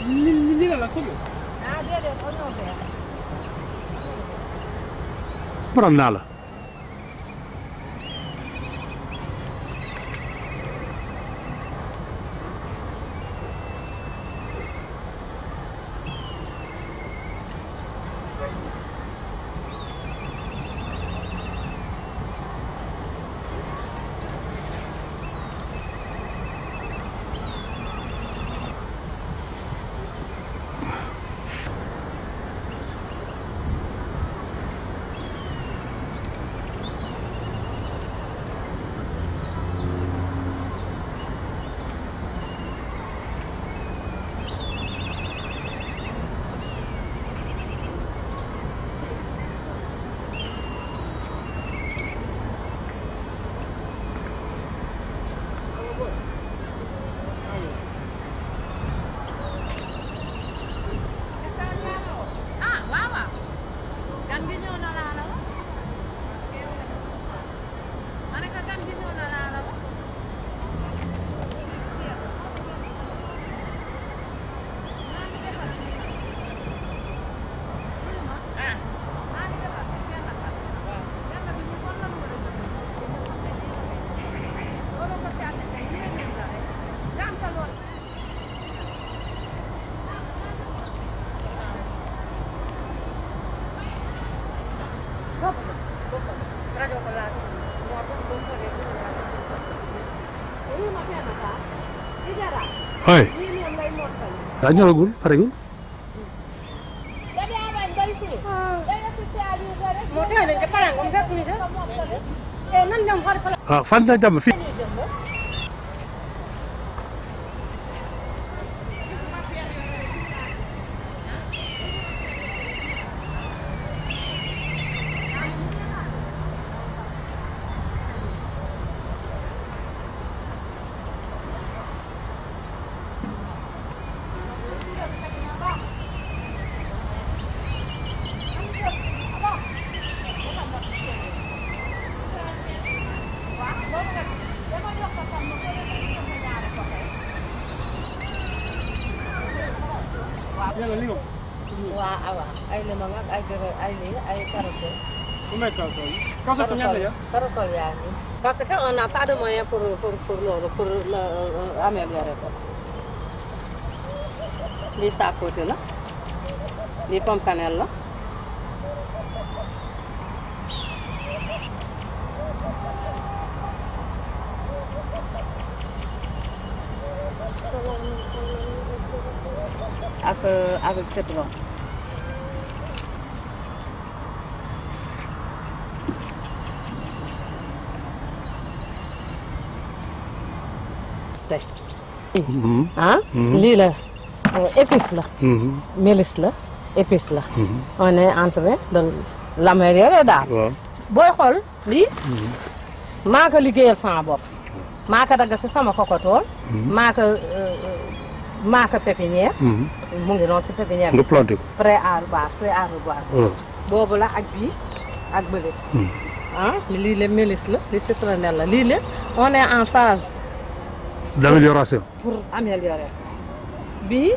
Ni la sobi. Ah, dia ono be. Pram naa la. Hai. Dah nyolgul, paregul. Ah, fan la jàmm fii. Waaw ay lemon ak ay carotte. Vous mettez ça. Quand ça combien d'ailleurs? Carotte yaa ngi. Parce qu'on n'a pas de moyen pour améliorer ko. Lii saakoote la. Lii pomme cannelle la. Avec citron. Lii la épice la. Mélis la épice la. On est en train de l'améliorer daal. Booy xool lii. maa ko liggéeyal sama bopp. maa ko dagg si sama kokotool. maa ko pépinière. mu ngi noonu si pépinière. nga planté ko. prêt à reboiser. boobu la ak bii ak bële. lii la mélis la lii citronnelle la lii la on est en phase. d'amélioration. pour améliorer. bii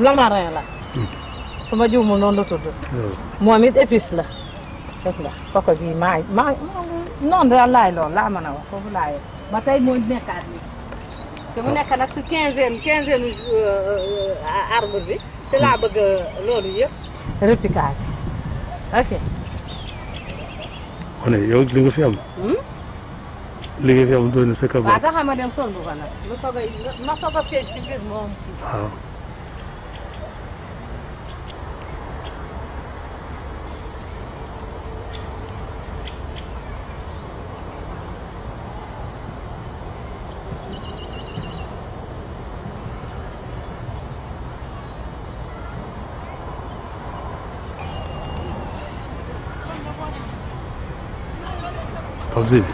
lamarin la. su ma juumul noonu la tudd. moom it épice la. gis nga koko bii noonu daal laay lool laa mën a wax foofu laay ba tey moo nekkaat nii. te mu nekk nag si quinzaine arbre bi. te laa bëgg loolu yëpp. repiquage ok. on est yow li nga fi am. li nga fi am doon na sa kaw. waaw sax ma dem sol bu ko nag ma soog a feeñ ci biir moom. waaw. Pape Sidi.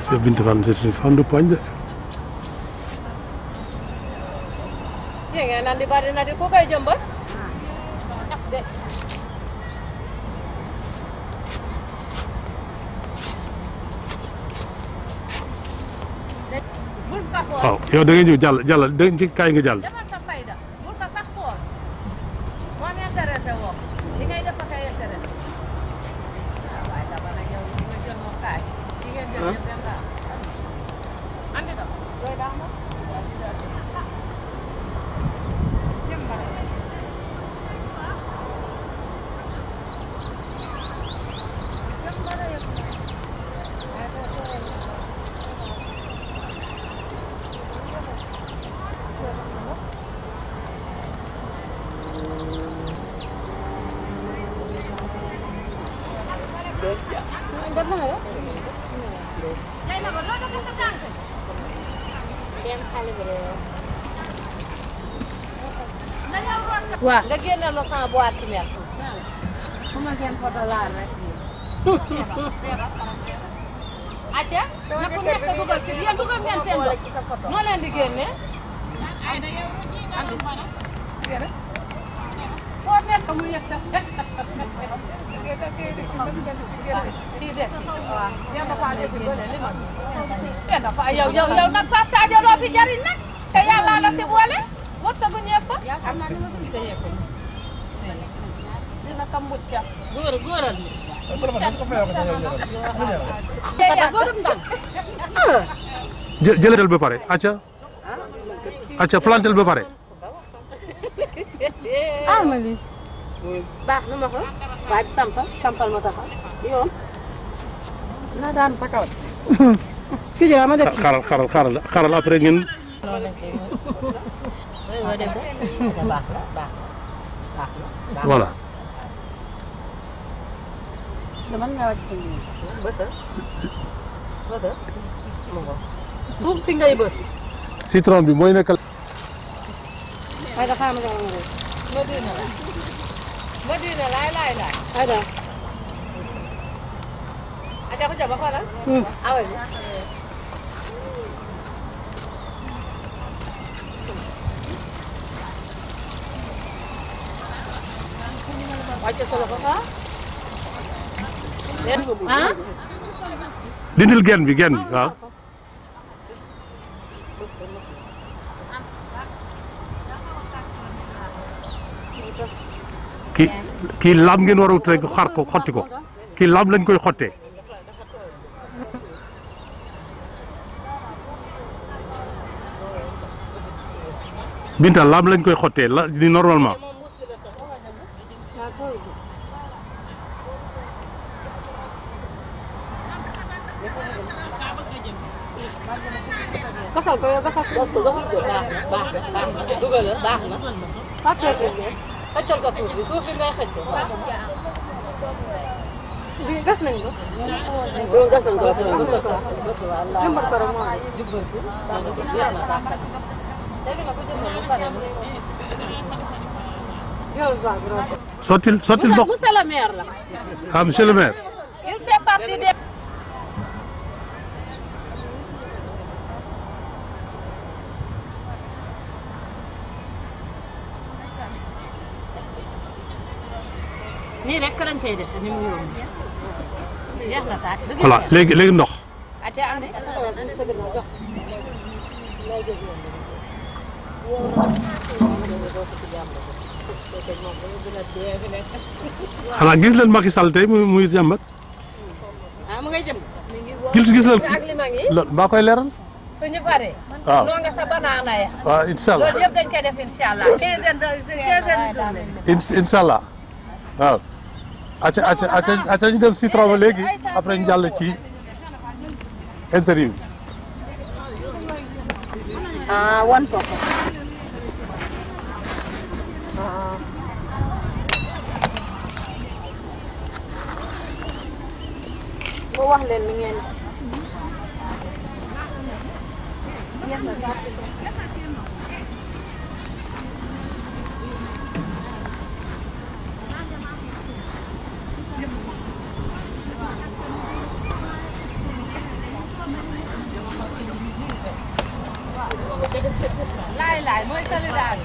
Cheikh Bintou Fall c'est une femme de poigne de. Jenge nan di bari na di ko koy jëmbal. waaw yow da ngay ñëw jàll da ci kaay nga jàll. defal sa fayda bu sa sax xool moom intéressé woo li ngay def ak ay intéressé waaye dama ne yow li nga jël moom kaay li ngeen jël yëpp dem daal andi do doy baax na waaw nga génne la sama boîte mel fu ma seen photo laal rek acca na ku nekk dugal ci yéen dugal ngeen seen bopp noo leen di génne foo nekk mu yëg sax kii de waaw yéen dafa def ci bële li ma yéen dafa yow nag Pape Sadio loo fi jariñ nag te yàlla la si boole mot sagu ñëpp xam naa ni ma suñu te yëpp dina kam mbut ca góoral ni jëlatal ba pare acca plantel ba pare. ma lii baax na ma ko waaj sampal ma taxaw yoon na daan sa kaw ki ma def xaaral après ngeen voilà suuf si ngay bës citron bi mooy nekkal ay da xama nga Madina laay ay da aja ko jaba xoolal awa bi wàcce solo ko dindil genn bi waaw kii lam ngeen war a wut rek xar ko xotti ko kii lam lañ koy xottee Binta lam lañ koy xottee la di normalement gasal ko baax na dugal baax na xëccal ko suuf bi ngay xëcc bi gas nañ ko gas nañ ko jëmbat ko rek moo jubal ko jeex na léegi nag ko jëmbat bu pare sottil bokk monsieur le maire la monsieur le maire il fait partie des nii rek lañ koy def ni mu yomb jeex na taat voilà léegi ndox ate andi xanaa gis leen Macky Sall tey muy jàmbat mu ngay jëm gis leen ak li ma ngi baa koy leeral suñu pare waaw noo nga sa banaana ya waaw inshallah loolu yëpp dañ koy def inshallah 15 inshallah waaw acca ñu dem citron ba léegi après ñu jàll ci interview wan ko ko wax leen ni ngeen laay mooy tali daal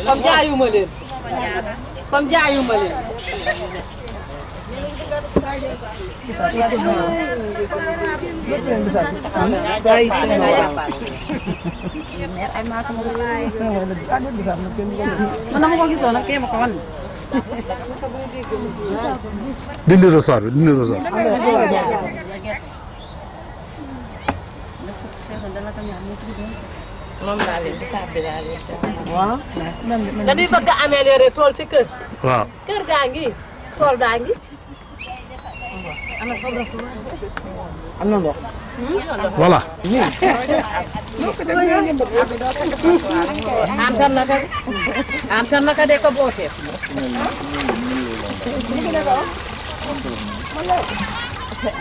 comme jaayuma leen comme jaayuma leen man dama ko gisoon nag kee ma ko wan dindi ressort bi dindi ressort. moom laa leen di sàbbi laa leen di waaw. dañuy bëgg a améliorer tool ci kër. waaw. kër gaa ngi tool gaa ngi. am na ndox. voilà. antan naka de ko bootee.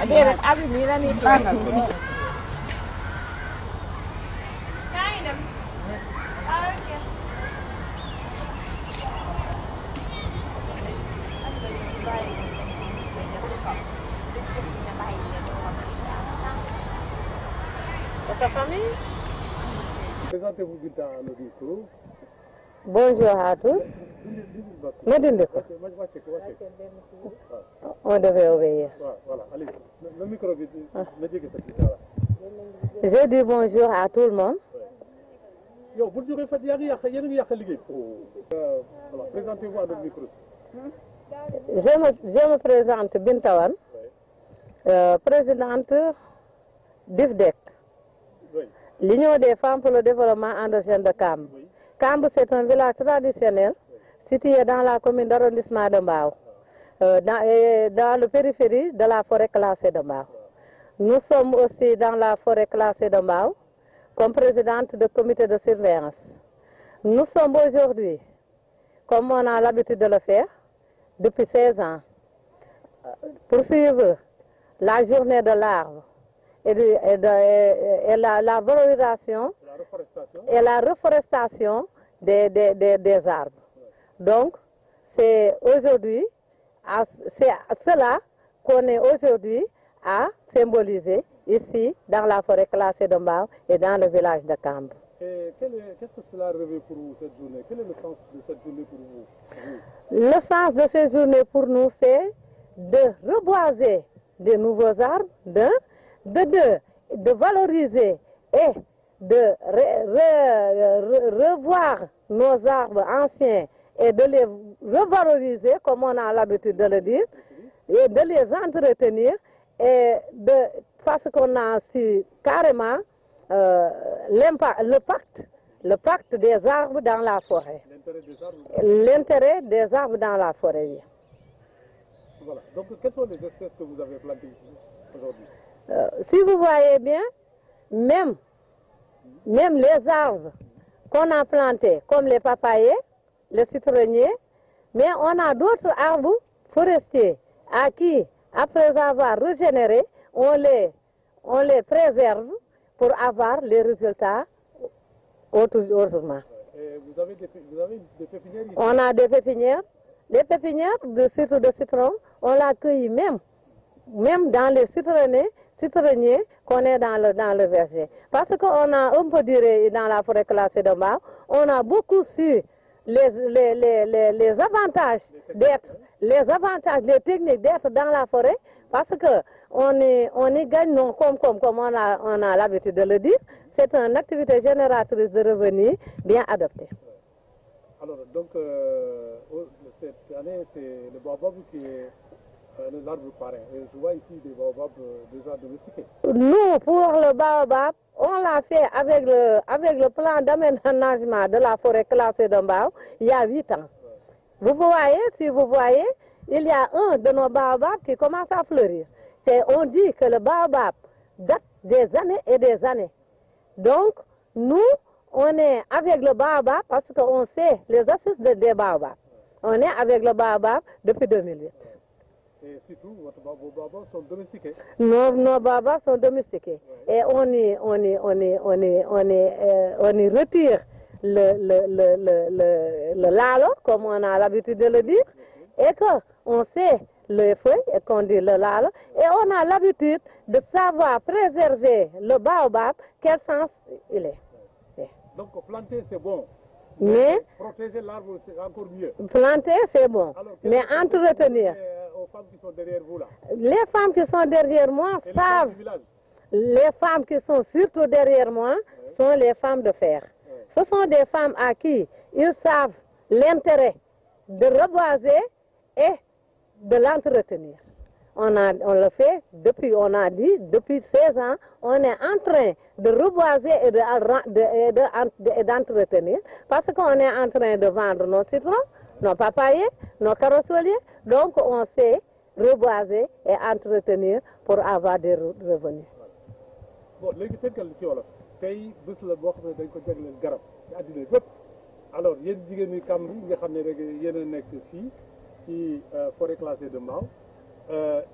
déedéet abi mi la ni tàngal. Votre famille? Présentez-vous vite dans le micro. Bonjour à tous. Ma dindi ko. On devait obéir. Voilà, allez. Le micro vite. Je dis bonjour à tout le monde. Yo, vous devez faire présentez-vous à notre micro. Je me présente Bintawan, présidente d'IFDEC, l'Union des femmes pour le développement endogène de Kamb. Kamb, c'est un village traditionnel situé dans la commune d'arrondissement de Mbao, dans le périphérie de la forêt classée de Mbao. Nous sommes aussi dans la forêt classée de Mbao comme présidente du comité de surveillance. Nous sommes aujourd'hui, comme on a l'habitude de le faire, depuis 16 ans, pour suivre la journée de l'arbre et la valorisation et la reforestation des arbres. Donc, c'est aujourd'hui, c'est cela qu'on est aujourd'hui à symboliser ici dans la forêt classée de Mbao et dans le village de Kamb. Qu'est-ce que cela revêt pour vous cette journée? Quel est le sens de cette journée pour vous? Le sens de cette journée pour nous, c'est de reboiser de nouveaux arbres, de valoriser et de revoir nos arbres anciens et de les revaloriser, comme on a l'habitude de le dire, et de les entretenir, et parce qu'on a su carrément le pacte des arbres dans la forêt. L'intérêt des arbres dans la forêt, oui. Voilà. Donc, quelles sont les espèces que vous avez plantées ici aujourd'hui? Si vous voyez bien, même les arbres qu'on a plantés, comme les papayers, les citronniers, mais on a d'autres arbres forestiers à qui, après avoir régénéré, on les préserve pour avoir les résultats autrement. Vous avez des pépinières ici? On a des pépinières. Les pépinières de citron, on l'a cueilli même dans les citronniers qu'on est dans le verger. Parce qu'on a, on peut dire, dans la forêt classée de Mbao, on a beaucoup su les avantages d'être, les techniques d'être dans la forêt, parce que on y gagne non comme on a l'habitude de le dire. C'est une activité génératrice de revenus bien adoptée. Alors, donc, cette année, c'est le baobab qui est l'arbre parrain. Et je vois ici des baobabs déjà domestiqués. Nous, pour le baobab, on l'a fait avec le plan d'aménagement de la forêt classée de Mbao il y a 8 ans. Vous voyez, si vous voyez, il y a un de nos baobabs qui commence à fleurir. On dit que le baobab date des années et des années. Donc, nous, on est avec le baobab parce qu'on sait les astuces des baobabs. On est avec le baobab depuis 2008. Et surtout, vos baobabs sont domestiqués? Nos baobabs sont domestiqués. Ouais. Et on y retire le lalo, comme on a l'habitude de le dire, et qu'on sait les feuilles et qu'on dit le lalo, et on a l'habitude de savoir préserver le baobab, quel sens il est. Donc planter c'est bon, Mais protéger l'arbre, c'est encore mieux. planter, c'est bon. Alors, Mais entretenir. Aux femmes qui sont derrière vous là. Les femmes qui sont derrière moi Et les femmes savent. du village. Les femmes qui sont surtout derrière moi sont les femmes de fer. Ce sont des femmes à qui ils savent l'intérêt de reboiser et de l'entretenir. On le fait depuis, on a dit, depuis 16 ans, on est en train de reboiser et d'entretenir parce qu'on est en train de vendre nos citrons, nos papayers, nos carossoliers. Donc on sait reboiser et entretenir pour avoir des revenus. Bon, léegi tënkal ci wolof tey bés la boo xam ne dañ ko jagleel garab ci àddina bépp alors yéen jigéen ñi Kamb yi nga xam ne rek yéen a nekk fii ci forêt classée de Mbao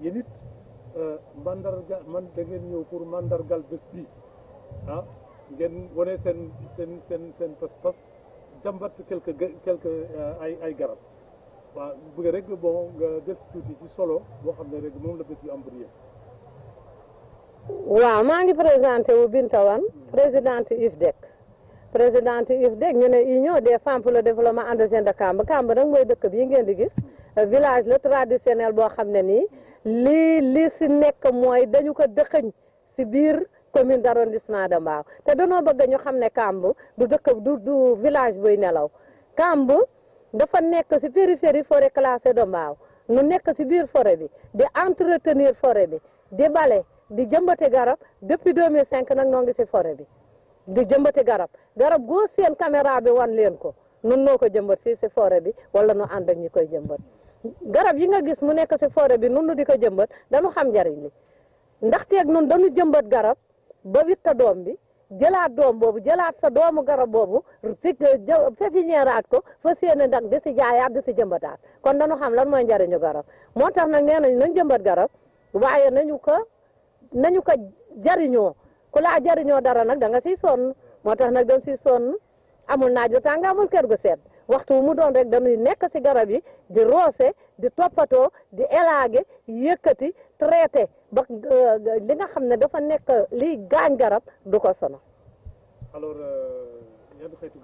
yéen it mandarga da ngeen ñëw pour mandargal bés bi ah ngeen wane seen pas-pas jàmbat quelque ay garab waaw bëgg rek bon nga def tuuti ci solo boo xam ne rek moom la bés bi am pour yéen. waaw maa ngi présenté wu Binta Wane présidente UFDEC ñu ne union des femmes pour le développement endogène de Kamb nag mooy dëkk bii ngeen di gis village la traditionnel boo xam ne nii li si nekk mooy dañu ko dëxëñ si biir commune d'arrondissement de Mbao te danoo bëgg ñu xam ne Kamb du dëkk du village buy nelaw Kamb dafa nekk si périphérie forêt classée de Mbao nu nekk si biir forêt bi di entretenir forêt bi di bale di jëmbati garab depuis 2005 nag noo ngi si forêt bi di jëmbati garab goo seen caméra bi wan leen ko nun noo ko jëmbat fii si forêt bi wala nu ànd ak ñi koy jëmbat garab yi nga gis mu nekk si forêt bi nun nu di ko jëmbat dañu xam njariñ li ndaxteeg nun dañu jëmbat garab ba witta doom bi jëlaat doom boobu jëlaat sa doomu garab boobu pépiniéraat ko fa séene ndag di si jaayaat di si jëmbataat kon dañu xam lan mooy njariñu garab moo tax nag nee nañ nañ jëmbat garab waaye nañu ko jariñoo ku laa jariñoo dara nag da nga siy sonn moo tax nag dañ siy sonn amul naaj bu tàng amul kër gu sedd waxtu mu doon rek dañuy nekk si garab yi di roose di toppatoo di élaguer yëkkati traité ba li nga xam ne dafa nekk liy gaañ garab du ko sono alors yan xeetu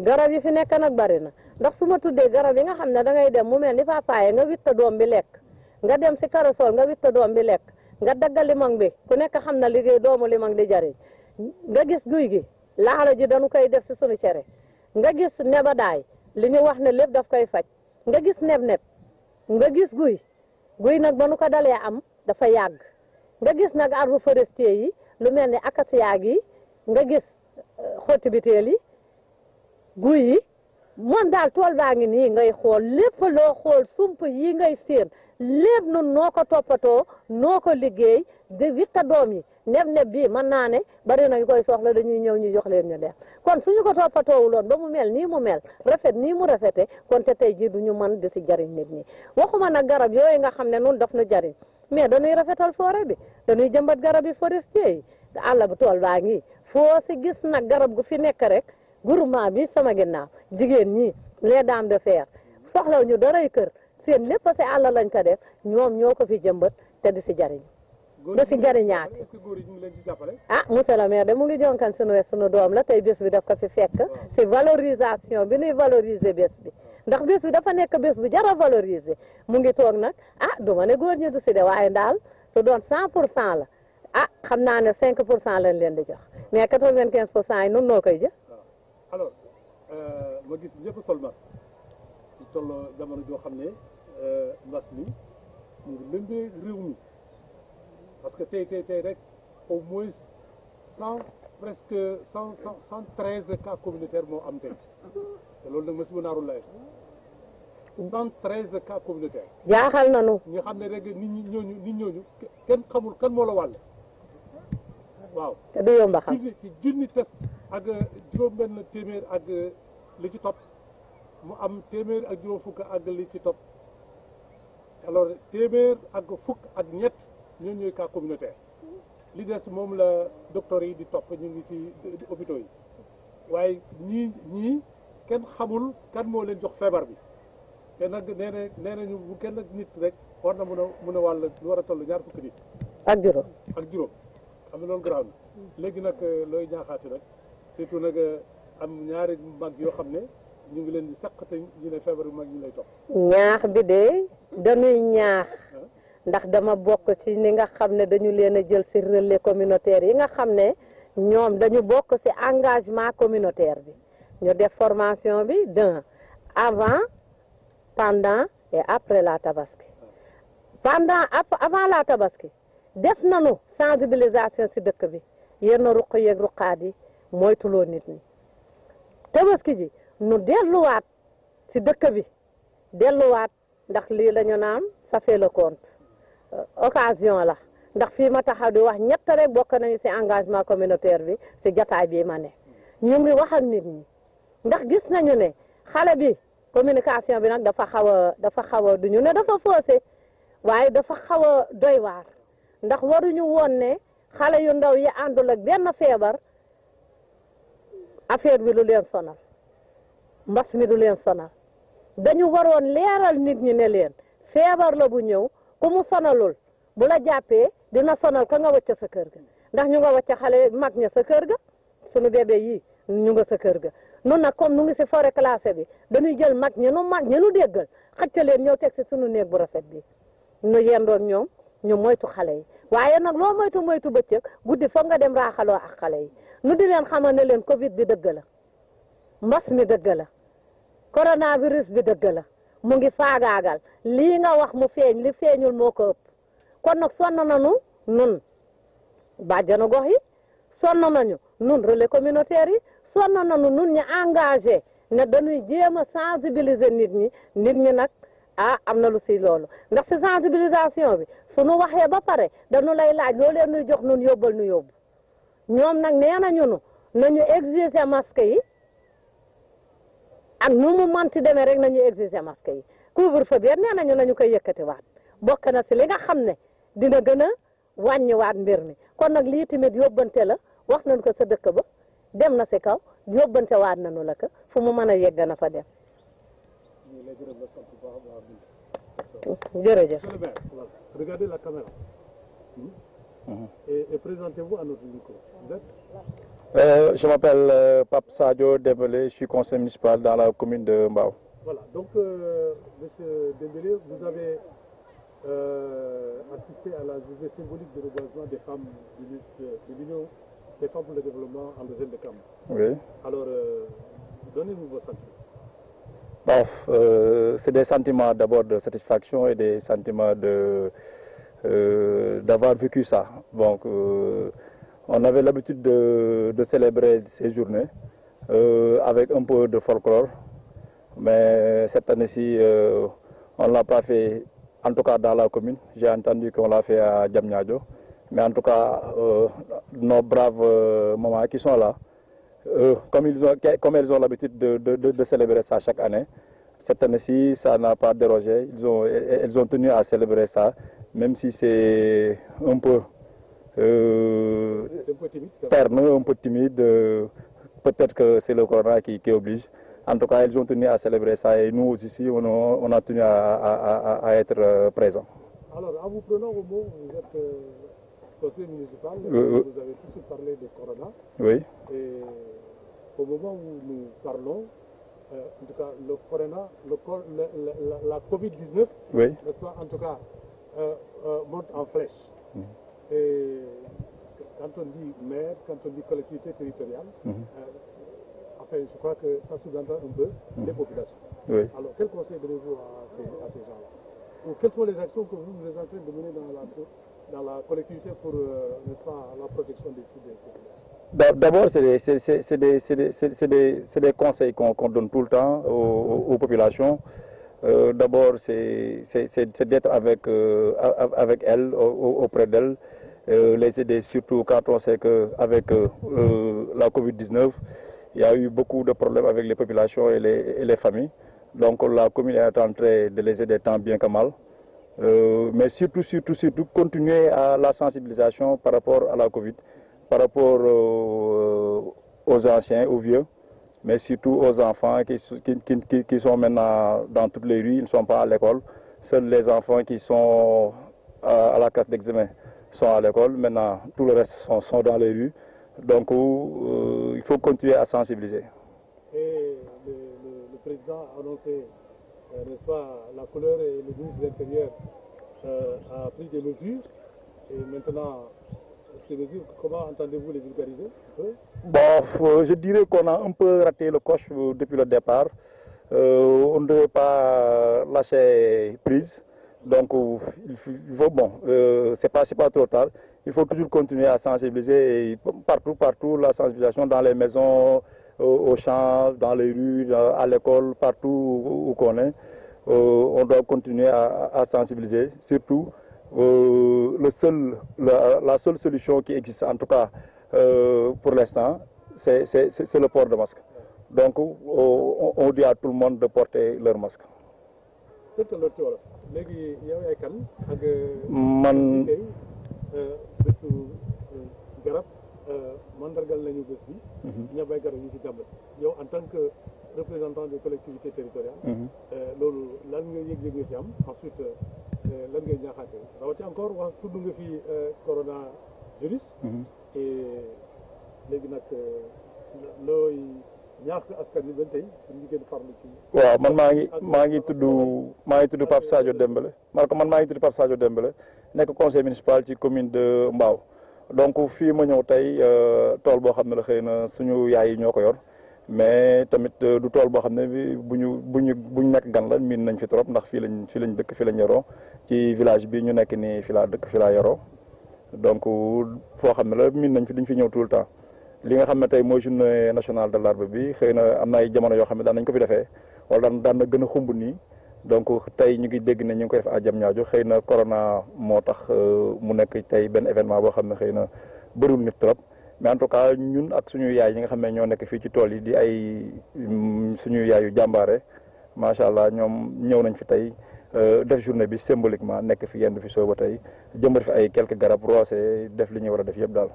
garab yi fi nekk nag bari na ndax su ma tuddee garab yi nga xam ne da ngay dem mu mel ni papaye nga witta doom bi lekk nga dem si karasol nga witta doom bi lekk nga dagga limon bi ku nekk xam na liggéey doomu limon di jariñ nga gis guy gi laala ji dañu koy def si sunu cere nga gis nebadaay li ñu wax ne lépp daf koy faj nga gis neb-neb nga gis guy nag ba nu ko dalee am dafa yàgg nga gis nag arbre forestier yi lu mel ni acacia gi nga gis xotti biteel yi guy yi moom daal tool baa ngi nii ngay xool lépp loo xool sump yi ngay séen lépp nun noo ko toppatoo noo ko liggéey di witta doom yi neb-neb bii mën naa ne bari nañu koy soxla dañuy ñëw ñu jox leen ñu def kon suñu ko toppatoowuloon ba mu mel nii mu mel rafet nii mu rafete kon te tey jii du ñu mën di si jariñ nit ñi waxuma nag garab yooyu nga xam ne nun daf nu jariñ mais dañuy rafetal forêt bi dañuy jëmbat garab yi forestier yi àll bu tool baa ngi foo si gis nag garab gu fi nekk rek groupement bi sama ginnaaw jigéen ñi les dames de fer soxlaw ñu daray kër seen lépp si àll lañ ko def ñoom ñoo ko fi jëmbat te di si jariñ da si jariñaat ah monsieur le maire de mu ngi jonkan sunu doom la tey bés bi daf ko fi fekk si valorisation bi ñuy valoriser bés bi ndax bés bi dafa nekk bés bu jara valoriser mu ngi toog nag ah du ma ne góor ñi du si de waaye daal su doon 100% la ah xam naa ne 5% lañ leen di jox mais 95% yi nun noo koy jël alors ma gis ñëpp sol masque di toll jamono joo xam ne mbas mi mu ngi lëmbee réew mi parce que tey rek au moins presque 113 cas communautaires moo am tey te loolu nag ma si mën a lay 113 cas communautaires. jaaxal nañu. nga xam ne rek nit ñooñu kenn xamul kan moo la wàll. waaw te du yomb a xam ci junni test ak juróom-benn téeméer ak li ci topp mu am téeméer ak juróom fukk ak li ci topp alors téeméer ak fukk ak ñett ñooñu ñooy cas communautaire li des moom la docteur yi di topp ñu ngi ci hôpitaux yi waaye ñii kenn xamul kan moo leen jox feebar bi te nag nee nañu bu kenn nit rek war na mën a wàll lu war a toll ñaar fukki nit. ak juróom. xam ne loolu garaaw na léegi nag looy ñaaxaati nag surtout nag am ñaari mag yoo xam ne ñu ngi leen di saq te ñu ne feebar bu mag ñu lay topp. ñaax bi de dañuy ñaax ndax dama bokk ci ni nga xam ne dañu leen a jël ci relais communautaire yi nga xam ne ñoom dañu bokk ci engagement communautaire bi ñu def formation bi avant pendant et après la tabaski avant la tabaski def nañu sensibilisation ci dëkk bi yenn ruq yeeg ruqaat yi moytuloo nit ñi tabaski ji nu delluwaat ci dëkk bi delluwaat ndax lii la ñu naan ça fait le compte occasion la ndax fii ma taxaw di wax ñett rek bokk nañu ci engagement communautaire bi ci jataay bii ma ne ñu ngi wax ak nit ñi ndax gis nañu ne xale bi communication bi nag dafa xaw a du ñu ne dafa faussé waaye dafa xaw a doy waar ndax waruñu woon ne xale yu ndaw yi àndul ak benn feebar affaire bi lu leen sonal mbas mi du leen sonal dañu waroon leeral nit ñi ne leen feebar la bu ñëw ku mu sonalul bu la jàppee dina sonal ka nga wacca sa kër ga ndax ñu nga wacca xale mag ña sa kër ga sunu bébé yi ñu nga sa kër ga nun nag comme nu ngi si forêt classée bi dañuy jël mag ñi nu déggal xëcc leen ñëw teg si sunu néeg bu rafet bi nu yendoog ñoom ñu moytu xale yi waaye nag loo moytu bëccëg guddi foog nga dem raaxaloo ak xale yi nu di leen xamal ne leen Covid bi dëgg la mbas mi dëgg la coronavirus bi dëgg la mu ngi faagaagal lii nga wax mu feeñ li feeñul moo ko ëpp kon nag sonn nañu nun bàjjanu gox yi sonn nañu nun relais communautaire yi sonn nañu nun ñu engagé ne dañuy jéem a sensibiliser nit ñi nag am na lu si loolu ndax si sensibilisation bi suñu waxee ba pare dañu lay laaj loo leen nuy jox nun yóbbal nu yóbbu ñoom nag nee nañu nañu exiger masque yi ak nu mu manti demee rek nañu exiger masque yi couvre-feu bi nee nañu nañu koy yëkkatiwaat bokk na si li nga xam ne dina gën a wàññiwaat mbir mi kon nag lii tamit yóbbante la wax nañu ko sa dëkk ba dem na si kaw yóbbante waat nañu la ko fu mu mën a yegg na fa dem. jërëjëf. Monsieur le maire, voilà. Regardez la caméra. Et présentez-vous à notre micro. Vous êtes? Je m'appelle Pape Sadio Dembélé, je suis conseiller municipal dans la commune de Mbao. Voilà, donc Monsieur Dembélé, vous avez assisté à la journée symbolique de reboisement des femmes de l'Union des femmes pour le développement endogène de Cam. Oui. Alors, donnez-nous vos sentiments. Bon, c'est des sentiments d'abord de satisfaction et des sentiments d'avoir vécu ça. Donc, on avait l'habitude de célébrer ces journées avec un peu de folklore, mais cette année-ci, on ne l'a pas fait, en tout cas dans la commune. J'ai entendu qu'on l'a fait à Diamniadio, mais en tout cas, nos braves mamans qui sont là, comme elles ont l'habitude de célébrer ça chaque année, cette année-ci, ça n'a pas dérogé. Elles ont tenu à célébrer ça, même si c'est un peu terne, un peu timide. Peut-être que c'est le corona qui oblige. En tout cas, elles ont tenu à célébrer ça et nous aussi, on a tenu à être présents. Alors, en vous prenant au mot, vous êtes conseiller municipal, vous avez tout de suite parlé de corona. Oui. Et au moment où nous parlons, en tout cas, le corona, la Covid-19, oui, n'est-ce pas, en tout cas, monte en flèche. Et quand on dit maire, quand on dit collectivité territoriale, enfin, je crois que ça sous-entend un peu les populations. Oui. Alors, quel conseil donnez-vous à ces gens-là? Ou quelles sont les actions que vous êtes en train de mener dans la collectivité pour, n'est-ce pas, la protection des populations? D'abord, c'est des conseils qu'on donne tout le temps aux populations. D'abord, c'est d'être avec elles, auprès d'elles, les aider, surtout quand on sait qu'avec la Covid-19, il y a eu beaucoup de problèmes avec les populations et les familles. Donc la commune est en train de les aider tant bien que mal. Mais surtout, continuer à la sensibilisation par rapport à la Covid, par rapport aux anciens, aux vieux, mais surtout aux enfants qui sont maintenant dans toutes les rues, ils ne sont pas à l'école. Seuls les enfants qui sont à la classe d'examen sont à l'école. Maintenant, tout le reste sont dans les rues. Donc, il faut continuer à sensibiliser. président a annoncé, n'est-ce pas, la couleur et le ministre de l'Intérieur a pris des mesures. Et maintenant, ces mesures, comment entendez-vous les vulgariser? Bon, je dirais qu'on a un peu raté le coche depuis le départ. On ne devait pas lâcher prise. Donc, il faut, bon, c'est pas trop tard. Il faut toujours continuer à sensibiliser et partout, la sensibilisation dans les maisons, aux champs, dans les rues, à l'école, partout où qu'on est. On doit continuer à sensibiliser. Surtout, la seule solution qui existe, en tout cas pour l'instant, c'est le port de masque. Donc, on dit à tout le monde de porter leur masque. Man bésu garab mandargal nañu bés bi ña bay garab ñu ci jàmbat yow en tant que représentant des collectivités territoriales loolu lan nga yëg-yëg nga ci am ensuite lan ngay ñaaxaate rawati encore wax tudd nga fi coronavirus et léegi nag looy ñaax askan wi ba tey ñu gën farlu ci waaw man maa ngi tudd Pape Sadio Dembélé man maa ngi tudd Pape Sadio Dembélé nekk conseil municipal ci commune de Mbao donc fii ma ñëw tey tool boo xam ne la xëy na suñu yaay yi ñoo ko yor mais tamit du tool boo xam ne buñ nekk gan la miin nañ fi trop ndax fii lañ dëkk fii lañ yoroo ci village bi ñu nekk nii fi laa dëkk fi laa yoroo donc foo xam ne la miin nañ fi dañ fi ñëw tout le temps li nga xam ne tey mooy journée nationale de l'arbre bi xëy na am na ay jamono yoo xam ne daan nañ ko fi defee wala daan na gën a xumb nii donc tey ñu ngi dégg ne ñu ngi koy def à Diamniadio xëy na corona moo tax mu nekk tey benn événement boo xam ne xëy na bëriwul nit trop mais en tout cas ñun ak suñu yaay yi nga xam ne ñoo nekk fii ci tool yi di ay suñu yaay yu jàmbaare macha allah ñoom ñëw nañ fi tey def journée bi symboliquement nekk fi yenn fi sooba tey jëmbat fi ay quelques garab roosé def li ñu war a def yëpp daal.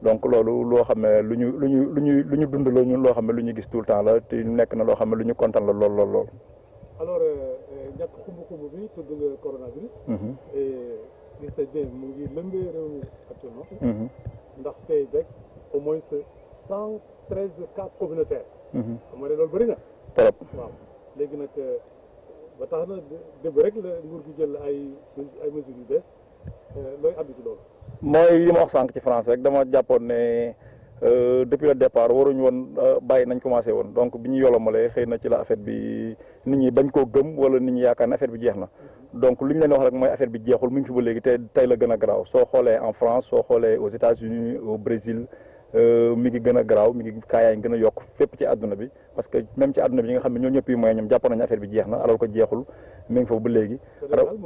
donc loolu loo xam ne lu ñu dund la ñun loo xam ne lu ñu gis tout le temps la te nekk na loo xam ne lu ñu kontaan la lool. alors ñàkk xumb bi tudd nga coronavirus. et gis nañ mu ngi lëmbee réew mi actuellement. ndax tey rek au moins 113 cas communautaires. xam nga ne loolu bëri na. trop waaw léegi nag ba tax na démb rek la nguur gi jël ay mesures yu bees looy àddu ci loolu. mooy li ma wax sànq ci France rek dama jàppoon ne depuis le départ waruñu woon bàyyi nañ commencé woon donc bi ñu yolomalee xëy na ci la affaire bi nit ñi bañ koo gëm wala nit ñi yaakaar ne affaire bi jeex na donc li ñu leen wax rek mooy affaire bi jeexul mu ngi fi ba léegi te tey la gën a garaaw soo xoolee en France soo xoolee aux États-Unis au Brésil mi ngi gën a garaaw mi ngi kaa yaa ngi gën a yokk fépp ci àdduna bi parce que même ci àdduna bi ñi nga xam ne ñoo ñëpp yi mooy ñoom jàppoon nañu affaire bi jeex na alors que jeexul mi ngi foofu ba léegi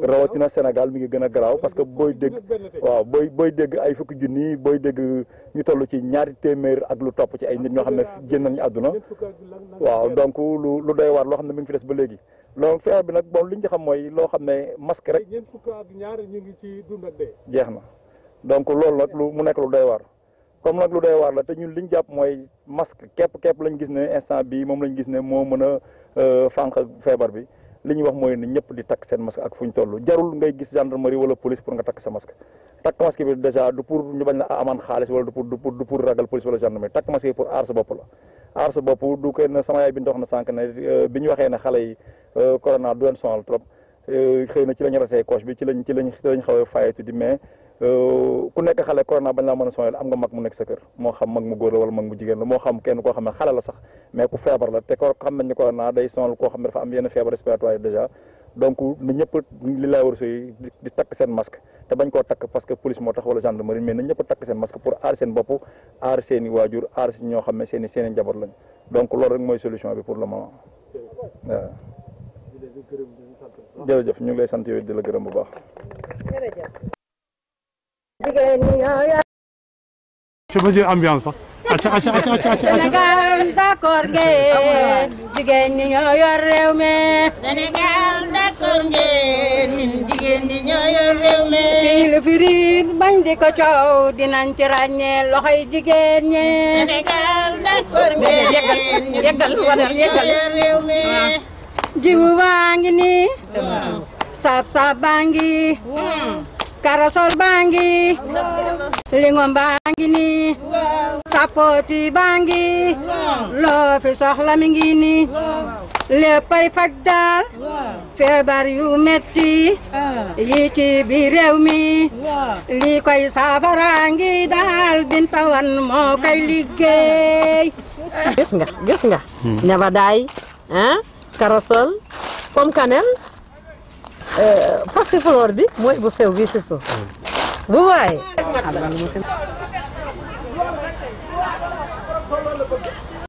rawatina Sénégal mi ngi gën a garaaw parce que booy dégg ay fukki junni booy dégg ñu toll ci ñaari téeméer ak lu topp ci ay nit ñoo xam ne génn nañu àdduna waaw donc lu doy waar loo xam ne mi ngi fi des ba léegi loolu feebar bi nag bon li ñu ci xam mooy loo xam ne masque rek jeex na donc loolu nag mu nekk lu doy waar comme nag lu doy waar la te ñun li ñu jàpp mooy masque képp lañ gis ne instant bi moom lañ gis ne moo mën a fànq feebar bi li ñuy wax mooy ne ñëpp di takk seen masque ak fu ñu toll jarul ngay gis gendarmerie wala police pour nga takk sa masque takk masque bi déjà du pour ñu bañ la amaan xaalis wala du pour ragal police wala gendarmerie takk masque bi pour aar sa bopp la aar sa bopp du koy ne sama yaay bi ñu wax na sànq ne bi ñu waxee ne xale yi corona du leen sonal trop xëy na ci lañ ratee coche bi ci lañ xaw a fayetu di mais ku nekk xale corona bañ laa mën a sonal am nga mag mu nekk sa kër moo xam mag mu góor la wala mag mu jigéen la moo xam kenn koo xam ne xale la sax mais ku feebar la te ko xam nañ ne corona day sonal koo xam ne dafa am yenn feebar respiratoire déjà donc na ñëpp li lay war soy di takk seen masque te bañ koo takk parce que police moo tax wala gendarmerie mais na ñëpp takk seen masque pour aar seen bopp aar seen i waajur aar si ñoo xam ne seen i njaboot lañ donc loolu rek mooy solution bi pour le moment waaw jërëjëf ñu ngi lay sant yow di la gërëm bu baax. Je veux dire ambiance sax. Sénégal d'accord ngeen jigéen ñi ñoo yor réew mi. Sénégal d'accord ngeen ñun jigéen ñi ñoo yor réew mi. fii lu fi riir bañ di ko coow dinañ ci ràññee loxoy jigéen ñi. Sénégal d'accord ngeen yeggal yor réew mi. jiwu baa ngi nii. saab baa ngi. karasol baa ngi. lingom baa ngi nii. sapoti baa ngi. loo fi soxla mi ngi nii. léppay faj daal feebar yu metti yi ci biir réew mi lii koy saafara ngi daal Binta Wane moo koy liggéey. gis nga nebedaay corossol pomme cannelle passiflore bi mooy bu sew bi si suuf bu waaye